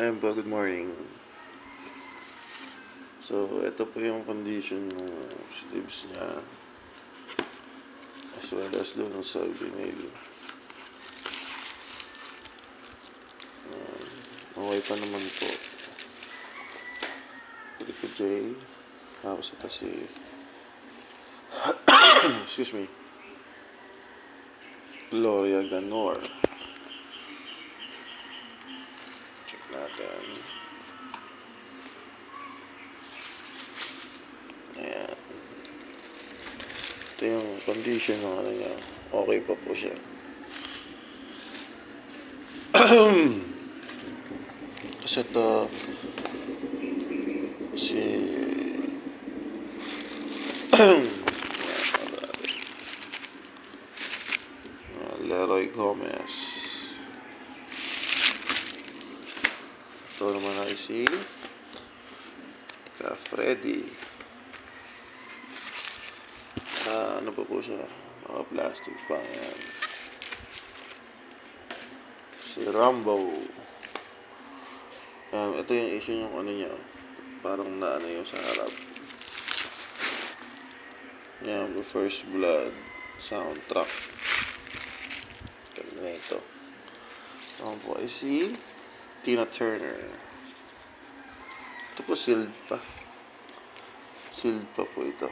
Ayun po, good morning. So, ito po yung condition ng sleeves niya. As well as doon sa vinyl. Okay pa naman po. Rico J. Tapos ito si... excuse me. Gloria Ganor. Check natin. Ayan. Ito yung condition ng ano niya. Okay pa po siya. Kasi ito si Leroy Gomez. Ito naman ay si Ka Freddy. Ano pa po siya? Mga plastic pa yan. Si Rambo. Ito yung issue yung ano niya. Parang naano yung sa harap. Yan, the First Blood soundtrack. Kaya na ito. Ako po ay si Tina Turner. Ito po sealed pa. Sealed pa po ito.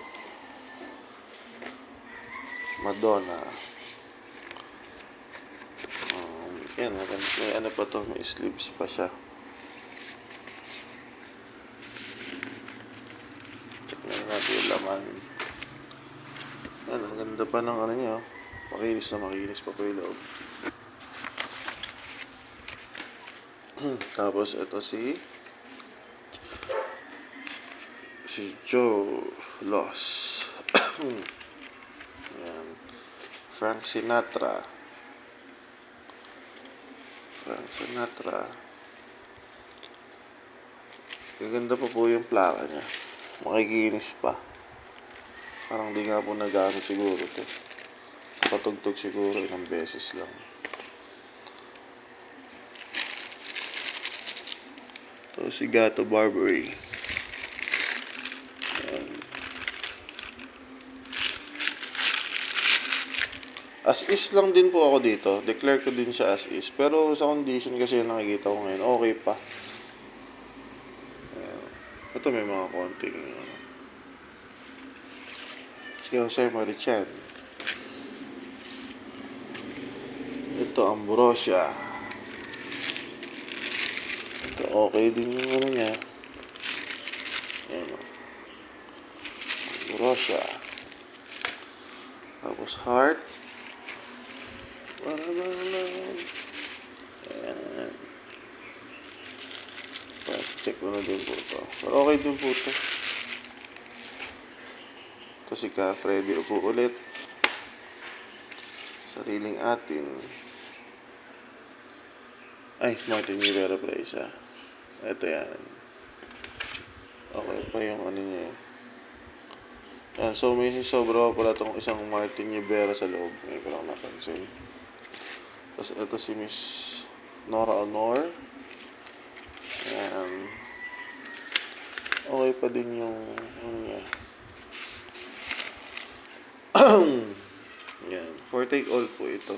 Madonna. Yan, may ano pa to, may sleeves pa siya. Check na natin yung laman. Yan, ang ganda pa ng ano niya. Makinis na makinis pa po yung loob. Tapos ito si Joe Loss. Yan. Frank Sinatra. Gaganda pa po yung plaka niya. Makikinis pa. Parang di nga po nagamit siguro to. Patugtog siguro ilang beses lang. Ito si Gato Barbary. As is lang din po ako dito. Declare ko din siya as is. Pero sa condition kasi yung nakikita ko ngayon, okay pa. Ito may mga konting si Jose Marichan. Ito Ambrosia. Ito okay din yung ano niya. Ayan o. Ambrosia. Tapos Heart. Ayan. Check ko na din po ito. Pero okay din po ito. Ito si Ka Freddy po ulit. Sariling atin. Ay, Martin Rivera pala isa. Ito yan. Okay pa yung ano niya. Yan, so may sobra pala itong isang Martin Rivera sa loob. Ngayon ko lang napansin. Tapos ito si Miss Nora Honor. Ayan. Okay pa din yung ano niya. Yan. For take all po ito.